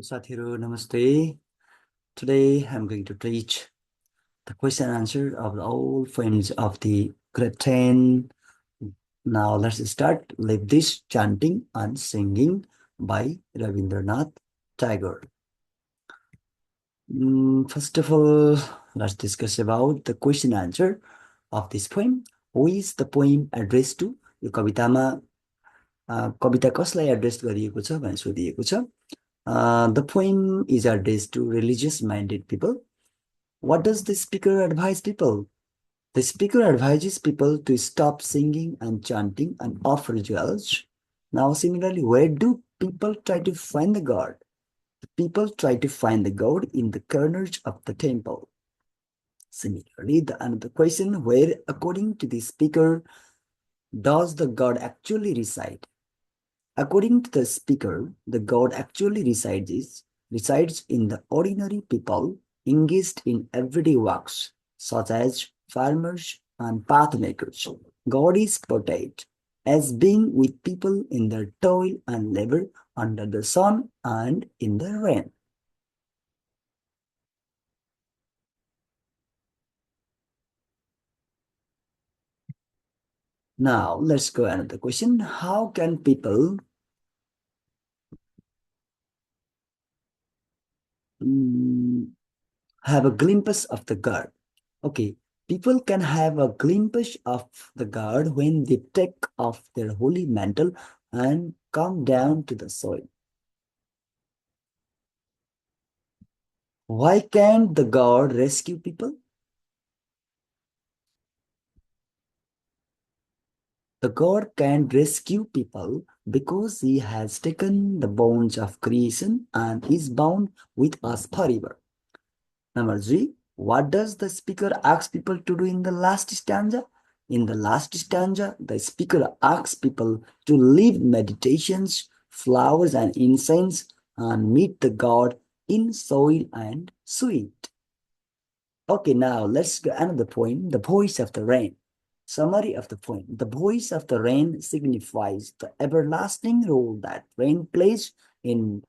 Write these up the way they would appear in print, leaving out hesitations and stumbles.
साथीहरु namaste. Today I'm going to teach the question and answer of the old friends of the grade 10. Now let's start with this chanting and singing by Rabindranath Tagore. First of all, let's discuss about the question answer of this poem. Who is the poem addressed to? यो कवितामा कविता कसलाई address गरिएको छ भनेर सोधिएको छ. The poem is addressed to religious-minded people. What does the speaker advise people? The speaker advises people to stop singing and chanting and offer jewels. Now, similarly, where do people try to find the God? The people try to find the God in the corners of the temple. Similarly, another question, where, according to the speaker, does the God actually reside? According to the speaker, the God actually resides in the ordinary people engaged in everyday works, such as farmers and pathmakers. God is portrayed as being with people in their toil and labor under the sun and in the rain. Now, let's go another question. How can people have a glimpse of the God? Okay, people can have a glimpse of the God when they take off their holy mantle and come down to the soil. Why can't the God rescue people? The God can rescue people because he has taken the bonds of creation and is bound with us forever. Number 3, what does the speaker ask people to do in the last stanza? In the last stanza, the speaker asks people to leave meditations, flowers, and incense and meet the God in soil and sweet. Okay, now let's go another point, the voice of the rain. Summary of the poem. The voice of the rain signifies the everlasting role that rain plays in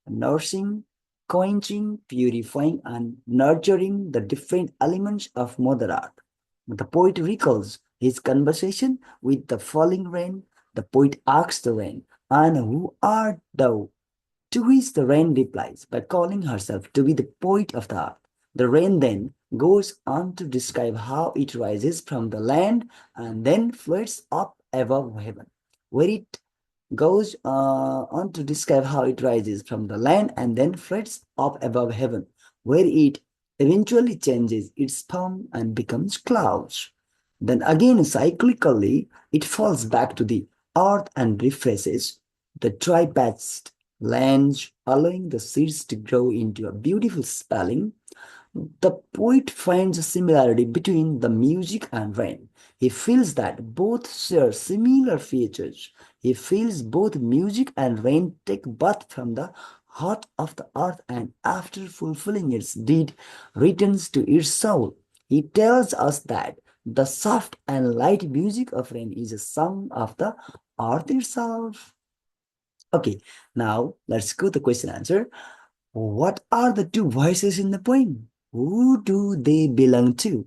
nursing, quenching, purifying, and nurturing the different elements of Mother Earth. The poet recalls his conversation with the falling rain. The poet asks the rain, "And who art thou?" To which the rain replies by calling herself to be the poet of the earth. The rain then goes on to describe how it rises from the land and then floats up above heaven, where it goes on to describe how it rises from the land and then floats up above heaven, where it eventually changes its form and becomes clouds. Then again, cyclically, it falls back to the earth and refreshes the dry patched lands, allowing the seeds to grow into a beautiful spelling. The poet finds a similarity between the music and rain. He feels that both share similar features. He feels both music and rain take birth from the heart of the earth and after fulfilling its deed, returns to its soul. He tells us that the soft and light music of rain is a song of the earth itself. Okay, now let's go to the question answer. What are the two voices in the poem? Who do they belong to?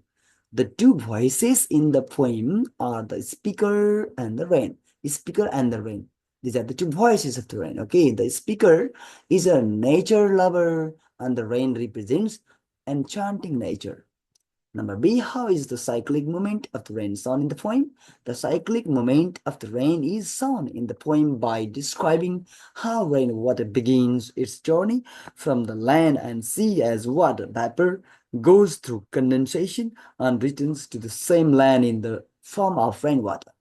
The two voices in the poem are the speaker and the rain. Speaker and the rain. These are the two voices of the rain. Okay, the speaker is a nature lover and the rain represents enchanting nature. Number B, how is the cyclic movement of the rain shown in the poem? The cyclic movement of the rain is shown in the poem by describing how rainwater begins its journey from the land and sea as water vapor goes through condensation and returns to the same land in the form of rainwater.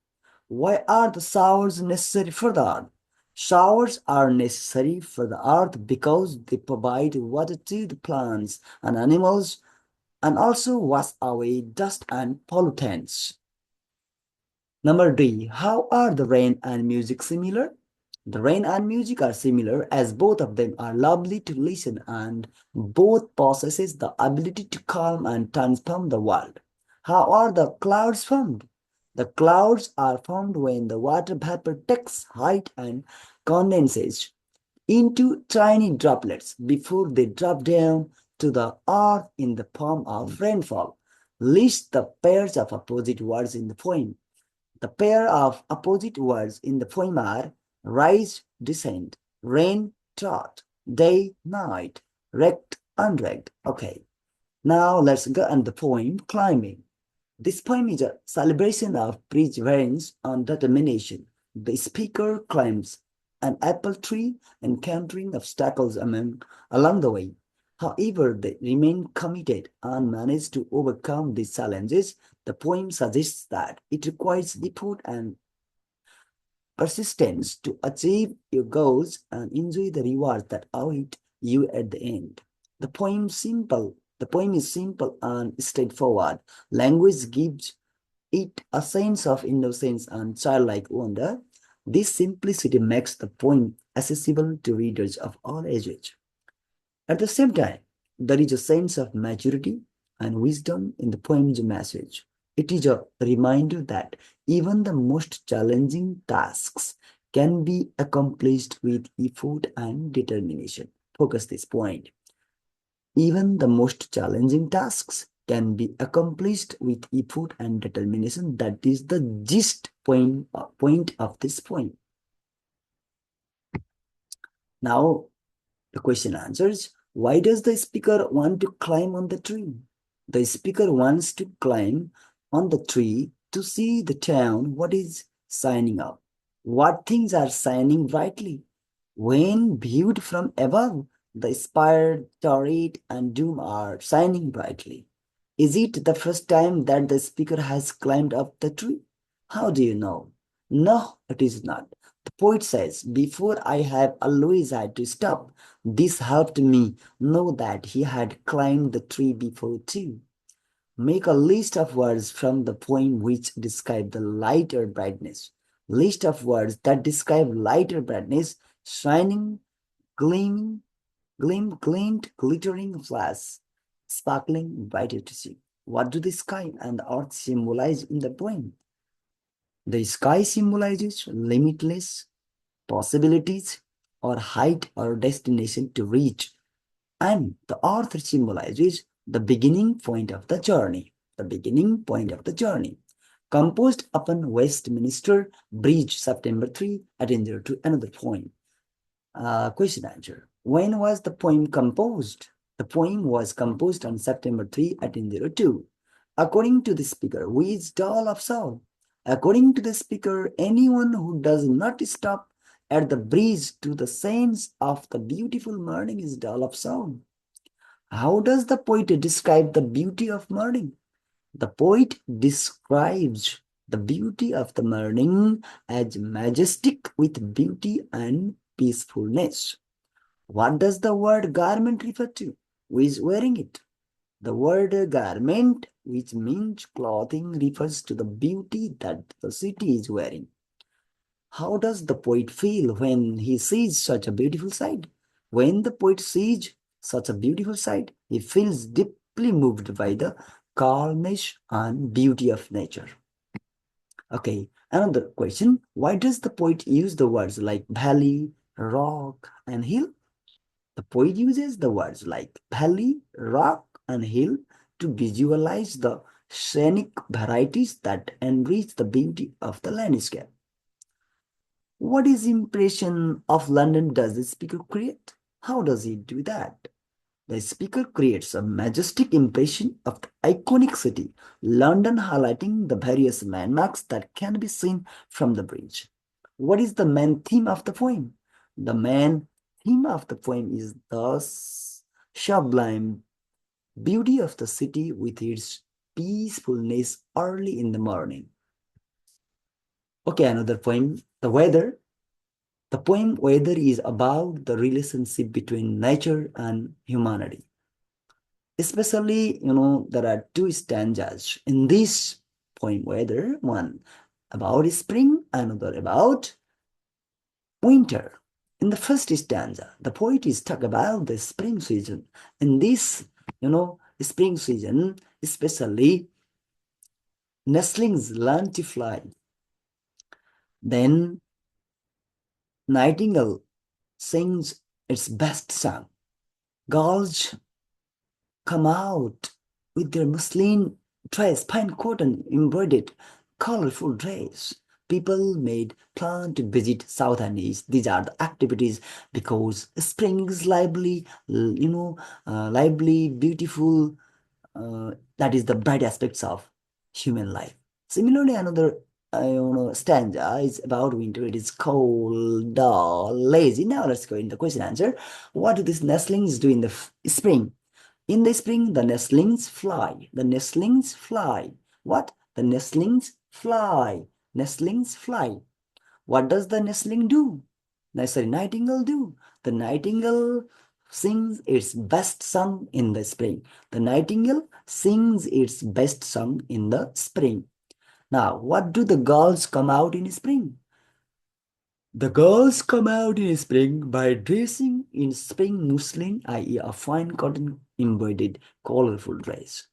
Why are the showers necessary for the earth? Showers are necessary for the earth because they provide water to the plants and animals and also wash away dust and pollutants. Number D, how are the rain and music similar? The rain and music are similar as both of them are lovely to listen and both possesses the ability to calm and transform the world. How are the clouds formed? The clouds are formed when the water vapor takes height and condenses. into tiny droplets before they drop down to the earth in the form of rainfall. List the pairs of opposite words in the poem. The pair of opposite words in the poem are rise, descend, rain, drought, day, night, wrecked, unwrecked. Okay, now let's go on the poem climbing. This poem is a celebration of perseverance and determination. The speaker climbs an apple tree, encountering obstacles along the way. However, they remain committed and manage to overcome these challenges. The poem suggests that it requires effort and persistence to achieve your goals and enjoy the rewards that await you at the end. The poem is simple and straightforward. Language gives it a sense of innocence and childlike wonder. This simplicity makes the poem accessible to readers of all ages. At the same time, there is a sense of maturity and wisdom in the poem's message. It is a reminder that even the most challenging tasks can be accomplished with effort and determination. Focus this point. Even the most challenging tasks can be accomplished with effort and determination. That is the point of this poem. Now, the question answers, why does the speaker want to climb on the tree? The speaker wants to climb on the tree to see the town, what is shining up, what things are shining brightly. When viewed from above, the spire, turret, and dome are shining brightly. Is it the first time that the speaker has climbed up the tree? How do you know? No, it is not. The poet says, before I have always had to stop. This helped me know that he had climbed the tree before too. Make a list of words from the poem which describe the light or brightness. List of words that describe light or brightness, shining, gleaming, glint, glittering, flash, sparkling, brighter to see. What do the sky and the earth symbolize in the poem? The sky symbolizes limitless possibilities or height or destination to reach, and the earth symbolizes the beginning point of the journey. The beginning point of the journey. Composed upon Westminster Bridge, September 3, 1802. Another poem. Question answer. When was the poem composed? The poem was composed on September 3, 1802. According to the speaker, who is dull of soul? According to the speaker, anyone who does not stop at the bridge to the sense of the beautiful morning is dull of soul. How does the poet describe the beauty of morning? The poet describes the beauty of the morning as majestic with beauty and peacefulness. What does the word garment refer to? Who is wearing it? The word garment, which means clothing, refers to the beauty that the city is wearing. How does the poet feel when he sees such a beautiful sight? When the poet sees such a beautiful sight, he feels deeply moved by the calmness and beauty of nature. Okay, another question. Why does the poet use the words like valley, rock, and hill? The poet uses the words like valley, rock, and hill to visualize the scenic varieties that enrich the beauty of the landscape. What is impression of London does the speaker create? How does he do that? The speaker creates a majestic impression of the iconic city, London, highlighting the various landmarks that can be seen from the bridge. What is the main theme of the poem? The main theme of the poem is the sublime beauty of the city with its peacefulness early in the morning. Okay, another poem, the weather. The poem Weather is about the relationship between nature and humanity. Especially, there are two stanzas in this poem Weather, one about spring, another about winter. In the first stanza, the poet is talking about the spring season. In this, spring season, especially nestlings learn to fly. Then nightingale sings its best song. Girls come out with their muslin dress, fine cotton embroidered, colorful dress. People made plan to visit South and East. These are the activities because spring is lively, lively, beautiful. That is the bright aspects of human life. Similarly, another stanza is about winter. It is cold, dull, lazy. Now let's go in the question answer. What do these nestlings do in the spring? In the spring, the nestlings fly. The nestlings fly. What? The nestlings fly. Nestlings fly. What does the nestling do? Sorry, nightingale do. The nightingale sings its best song in the spring. The nightingale sings its best song in the spring. Now, what do the girls come out in spring? The girls come out in spring by dressing in spring muslin, i.e., a fine cotton embroidered colorful dress.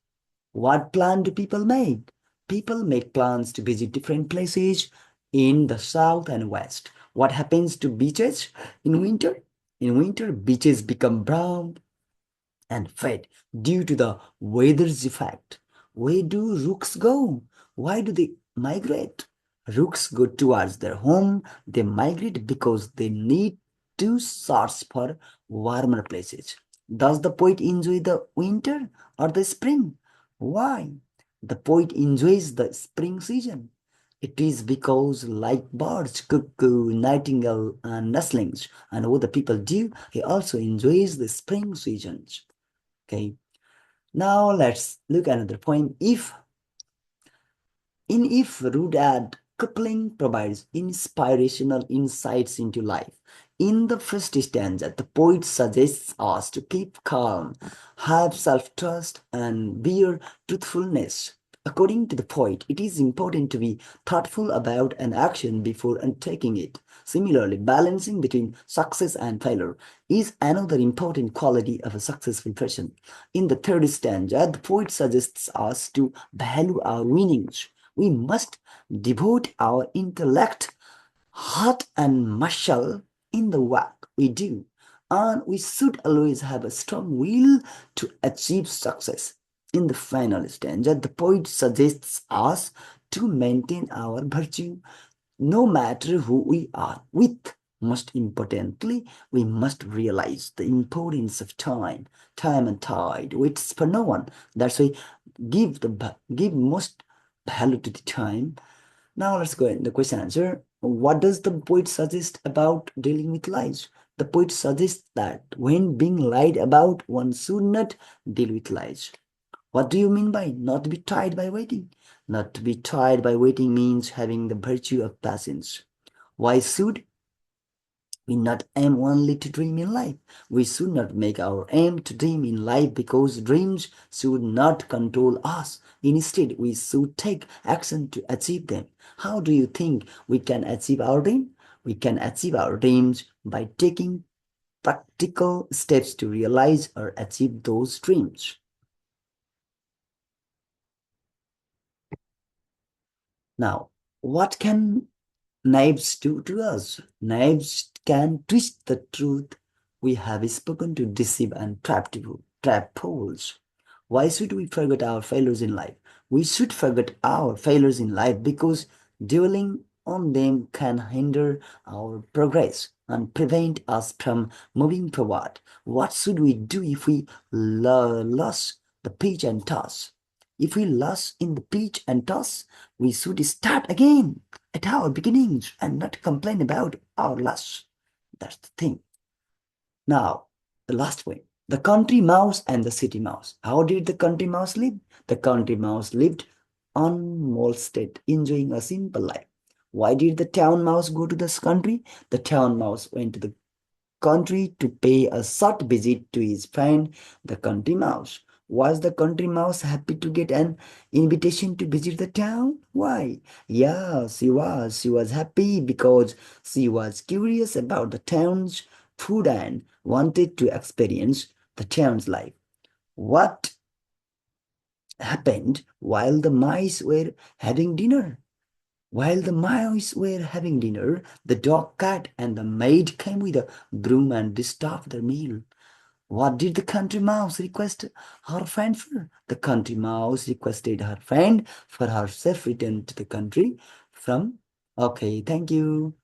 What plan do people make? People make plans to visit different places in the south and west. What happens to beaches in winter? In winter, beaches become brown and fade due to the weather's effect. Where do rooks go? Why do they migrate? Rooks go towards their home. They migrate because they need to search for warmer places. Does the poet enjoy the winter or the spring? Why? The poet enjoys the spring season. It is because, like birds, cuckoo, nightingale, and nestlings, and other people do, he also enjoys the spring seasons. Okay, now let's look at another point. If Rudyard Kipling provides inspirational insights into life. In the first stanza, the poet suggests us to keep calm, have self-trust, and bear truthfulness. According to the poet, it is important to be thoughtful about an action before undertaking it. Similarly, balancing between success and failure is another important quality of a successful person. In the third stanza, the poet suggests us to value our winnings. We must devote our intellect, heart, and muscle in the work we do. And we should always have a strong will to achieve success. In the final stanza, the poet suggests us to maintain our virtue no matter who we are with. Most importantly, we must realize the importance of time. Time and tide waits for no one. That's why give most value to the time. Now let's go in the question answer. What does the poet suggest about dealing with lies? The poet suggests that when being lied about, one should not deal with lies. What do you mean by not to be tired by waiting? Not to be tired by waiting means having the virtue of patience. Why should we not aim only to dream in life? We should not make our aim to dream in life because dreams should not control us. Instead, we should take action to achieve them. How do you think we can achieve our dream? We can achieve our dreams by taking practical steps to realize or achieve those dreams. Now, what can knives do to us? Knives can twist the truth we have spoken to deceive and trap fools. Why should we forget our failures in life? We should forget our failures in life because dwelling on them can hinder our progress and prevent us from moving forward. What should we do if we lose the pitch and toss? If we lose in the pitch and toss, we should start again at our beginnings and not complain about our loss. That's the thing. Now, the last point. The country mouse and the city mouse. How did the country mouse live? The country mouse lived unmolested, enjoying a simple life. Why did the town mouse go to this country? The town mouse went to the country to pay a short visit to his friend, the country mouse. Was the country mouse happy to get an invitation to visit the town? Why? Yeah, she was. She was happy because she was curious about the town's food and wanted to experience the town's life. What happened while the mice were having dinner? While the mice were having dinner, the dog, cat, and the maid came with a broom and disturbed their meal. What did the country mouse request her friend for? The country mouse requested her friend for herself return to the country from. Okay, thank you.